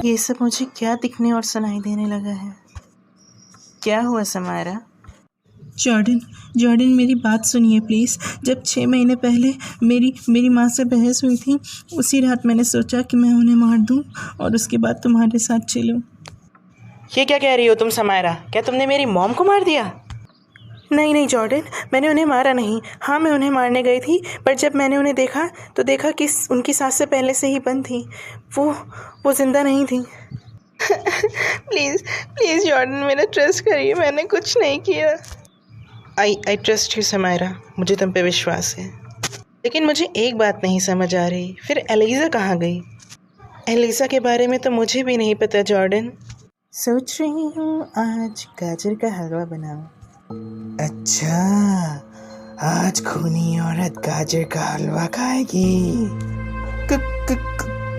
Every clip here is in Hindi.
ये सब मुझे क्या दिखने और सुनाई देने लगा है? क्या हुआ समायरा? जॉर्डन मेरी बात सुनिए प्लीज़। जब 6 महीने पहले मेरी माँ से बहस हुई थी, उसी रात मैंने सोचा कि मैं उन्हें मार दूँ और उसके बाद तुम्हारे साथ चलूँ। ये क्या कह रही हो तुम समायरा? क्या तुमने मेरी मॉम को मार दिया? नहीं जॉर्डन, मैंने उन्हें मारा नहीं। हाँ, मैं उन्हें मारने गई थी, पर जब मैंने उन्हें देखा तो देखा कि उनकी सांस से पहले से ही बंद थी। वो जिंदा नहीं थी। प्लीज़ जॉर्डन, मेरा ट्रस्ट करिए, मैंने कुछ नहीं किया। आई ट्रस्ट यू समायरा, मुझे तुम पे विश्वास है। लेकिन मुझे एक बात नहीं समझ आ रही, फिर एलिज़ा कहाँ गई? एलिज़ा के बारे में तो मुझे भी नहीं पता जॉर्डन। सोच रही हूँ आज गाजर का हलवा बनाऊँ। अच्छा, आज खूनी औरत गाजर का हलवा खाएगी।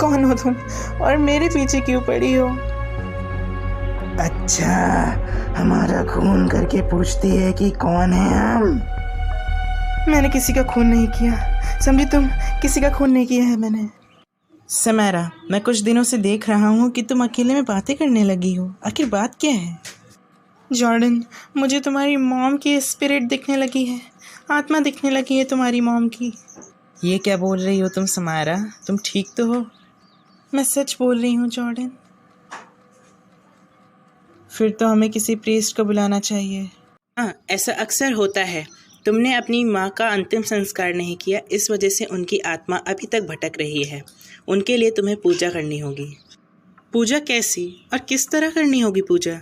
कौन हो तुम और मेरे पीछे क्यों पड़ी हो? अच्छा, हमारा खून करके पूछती है कि कौन है हम? मैंने किसी का खून नहीं किया, समझी तुम? किसी का खून नहीं किया है मैंने। समायरा, मैं कुछ दिनों से देख रहा हूँ कि तुम अकेले में बातें करने लगी हो। आखिर बात क्या है? जॉर्डन, मुझे तुम्हारी मॉम की स्पिरिट दिखने लगी है, आत्मा दिखने लगी है तुम्हारी मॉम की। ये क्या बोल रही हो तुम समायरा? तुम ठीक तो हो? मैं सच बोल रही हूँ जॉर्डन। फिर तो हमें किसी प्रीस्ट को बुलाना चाहिए। हाँ, ऐसा अक्सर होता है। तुमने अपनी माँ का अंतिम संस्कार नहीं किया, इस वजह से उनकी आत्मा अभी तक भटक रही है। उनके लिए तुम्हें पूजा करनी होगी। पूजा कैसी और किस तरह करनी होगी पूजा?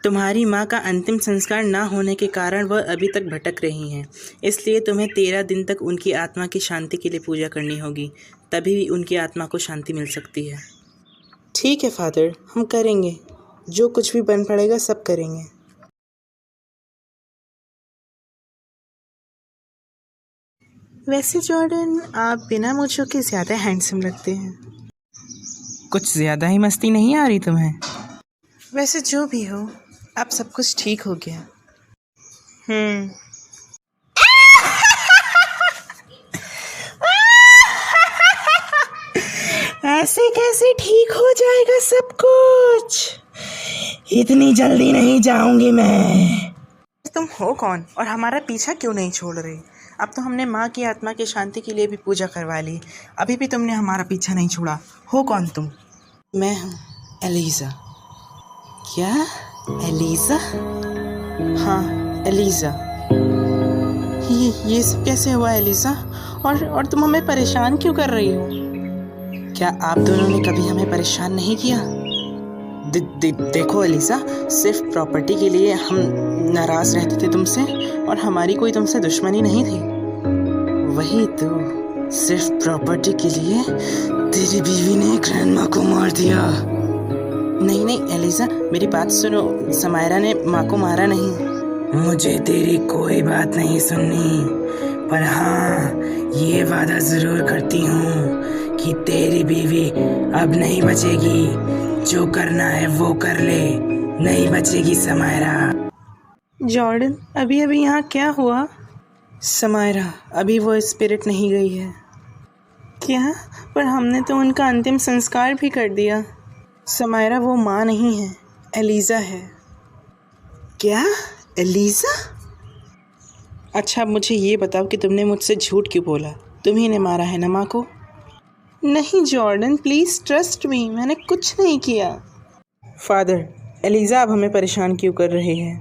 तुम्हारी माँ का अंतिम संस्कार ना होने के कारण वह अभी तक भटक रही हैं, इसलिए तुम्हें 13 दिन तक उनकी आत्मा की शांति के लिए पूजा करनी होगी, तभी उनकी आत्मा को शांति मिल सकती है। ठीक है फादर, हम करेंगे, जो कुछ भी बन पड़ेगा सब करेंगे। वैसे जॉर्डन, आप बिना मूंछों के ज़्यादा हैंडसम लगते हैं। कुछ ज़्यादा ही मस्ती नहीं आ रही तुम्हें? वैसे जो भी हो, अब सब कुछ ठीक हो गया। ऐसे कैसे ठीक हो जाएगा सब कुछ? इतनी जल्दी नहीं जाऊंगी मैं। तुम हो कौन और हमारा पीछा क्यों नहीं छोड़ रहे? अब तो हमने माँ की आत्मा की शांति के लिए भी पूजा करवा ली, अभी भी तुमने हमारा पीछा नहीं छोड़ा। हो कौन तुम? मैं हूँ एलिज़ा। क्या? एलिज़ा? हाँ, एलिज़ा। ये सब कैसे हुआ एलिज़ा? और तुम हमें परेशान क्यों कर रही हो? क्या आप दोनों ने कभी हमें परेशान नहीं किया? देखो एलिज़ा, सिर्फ प्रॉपर्टी के लिए हम नाराज़ रहते थे तुमसे, और हमारी कोई तुमसे दुश्मनी नहीं थी। वही तो, सिर्फ प्रॉपर्टी के लिए तेरी बीवी ने ग्रैंडमा को मार दिया। नहीं एलिज़ा, मेरी बात सुनो, समायरा ने माँ को मारा नहीं। मुझे तेरी कोई बात नहीं सुननी, पर हाँ, ये वादा ज़रूर करती हूँ कि तेरी बीवी अब नहीं बचेगी। जो करना है वो कर ले, नहीं बचेगी समायरा। जॉर्डन, अभी यहाँ क्या हुआ? समायरा, अभी वो स्पिरिट नहीं गई है। क्या? पर हमने तो उनका अंतिम संस्कार भी कर दिया। समायरा, वो माँ नहीं है, एलिज़ा है। क्या? एलिज़ा? अच्छा, अब मुझे ये बताओ कि तुमने मुझसे झूठ क्यों बोला? तुम्ही ने मारा है ना माँ को? नहीं जॉर्डन, प्लीज़ ट्रस्ट मी, मैंने कुछ नहीं किया। फादर, एलिज़ा अब हमें परेशान क्यों कर रही है?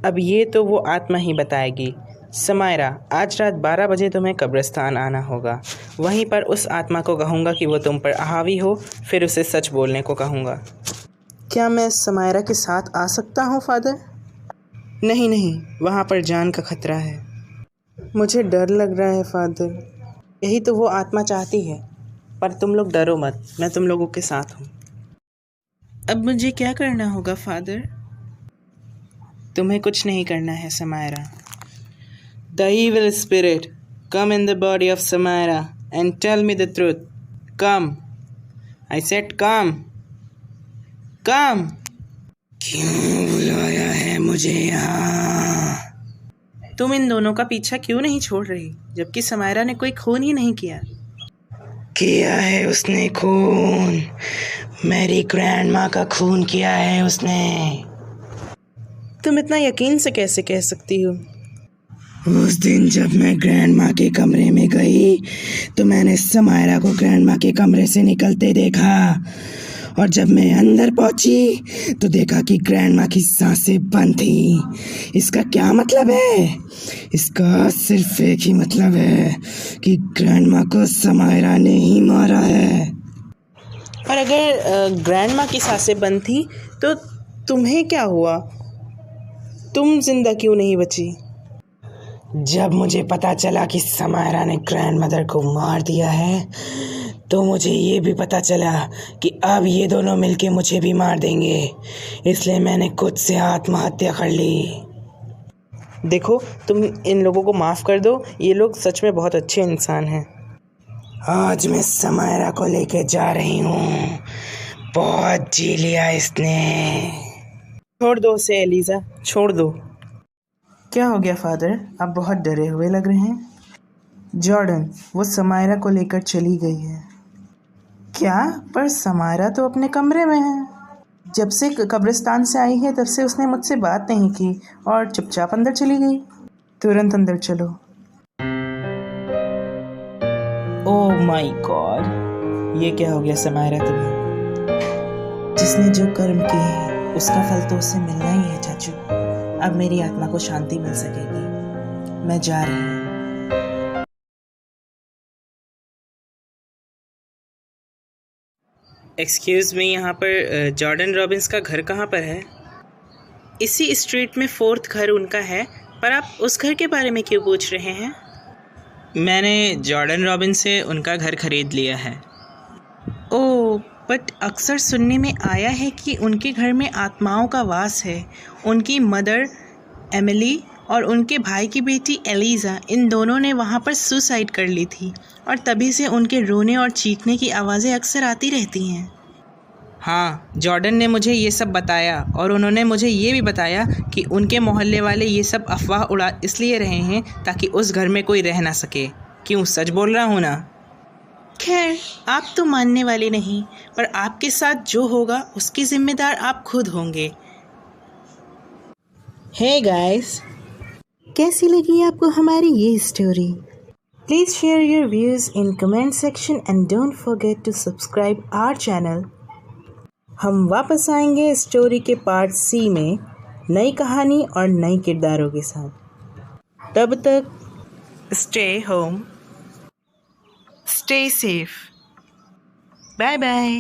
अब ये तो वो आत्मा ही बताएगी। समायरा, आज रात 12 बजे तुम्हें कब्रिस्तान आना होगा। वहीं पर उस आत्मा को कहूँगा कि वो तुम पर हावी हो, फिर उसे सच बोलने को कहूँगा। क्या मैं समायरा के साथ आ सकता हूँ फादर? नहीं, वहाँ पर जान का खतरा है। मुझे डर लग रहा है फादर। यही तो वो आत्मा चाहती है, पर तुम लोग डरो मत, मैं तुम लोगों के साथ हूँ। अब मुझे क्या करना होगा फादर? तुम्हें कुछ नहीं करना है Samaira. The evil spirit, come in the body of Samara and tell me the truth. Come. I said come. Come. क्यों बुलाया है मुझे यहाँ? तुम इन दोनों का पीछा क्यों नहीं छोड़ रही, जबकि समायरा ने कोई खून ही नहीं किया? किया है उसने खून, मेरी ग्रैंड माँ का खून किया है उसने। तुम इतना यकीन से कैसे कह सकती हो? उस दिन जब मैं ग्रैंड माँ के कमरे में गई तो मैंने समायरा को ग्रैंड माँ के कमरे से निकलते देखा, और जब मैं अंदर पहुंची तो देखा कि ग्रैंड माँ की सांसें बंद थी। इसका क्या मतलब है? इसका सिर्फ एक ही मतलब है कि ग्रैंड माँ को समायरा ने ही मारा है। और अगर ग्रैंड माँ की सांसें बंद थी तो तुम्हें क्या हुआ? तुम जिंदा क्यों नहीं बची? जब मुझे पता चला कि समायरा ने ग्रैंड मदर को मार दिया है तो मुझे ये भी पता चला कि अब ये दोनों मिलके मुझे भी मार देंगे, इसलिए मैंने खुद से आत्महत्या कर ली। देखो, तुम इन लोगों को माफ़ कर दो, ये लोग सच में बहुत अच्छे इंसान हैं। आज मैं समायरा को लेके जा रही हूँ, बहुत जी लिया इसने। छोड़ दो उसे एलिज़ा, छोड़ दो। क्या हो गया फादर, आप बहुत डरे हुए लग रहे हैं। जॉर्डन, वो समायरा को लेकर चली गई है। क्या? पर समायरा तो अपने कमरे में है। जब से कब्रिस्तान से आई है तब से उसने मुझसे बात नहीं की और चुपचाप अंदर चली गई। तुरंत अंदर चलो। ओह माय गॉड, ये क्या हो गया समायरा तुम्हें? जिसने जो कर्म किए हैं उसका फल तो उसे मिलना ही है चाचू। अब मेरी आत्मा को शांति मिल सकेगी। मैं जा रही हूँ। एक्सक्यूज़ मी, यहाँ पर जॉर्डन रॉबिन्स का घर कहाँ पर है? इसी स्ट्रीट में 4th घर उनका है, पर आप उस घर के बारे में क्यों पूछ रहे हैं? मैंने जॉर्डन रॉबिन्स से उनका घर खरीद लिया है। ओह, बट अक्सर सुनने में आया है कि उनके घर में आत्माओं का वास है। उनकी मदर एमिली और उनके भाई की बेटी एलिज़ा, इन दोनों ने वहाँ पर सुसाइड कर ली थी और तभी से उनके रोने और चीखने की आवाज़ें अक्सर आती रहती हैं। हाँ, जॉर्डन ने मुझे ये सब बताया और उन्होंने मुझे ये भी बताया कि उनके मोहल्ले वाले ये सब अफवाह उड़ा इसलिए रहे हैं ताकि उस घर में कोई रह ना सके। क्यों, सच बोल रहा हूँ ना? खैर, आप तो मानने वाले नहीं, पर आपके साथ जो होगा उसकी जिम्मेदार आप खुद होंगे। हे गाइस, कैसी लगी आपको हमारी ये story? Please share your views in comment section and don't forget to subscribe our channel. हम वापस आएंगे स्टोरी के पार्ट C में नई कहानी और नए किरदारों के साथ। तब तक stay home, stay safe, bye bye.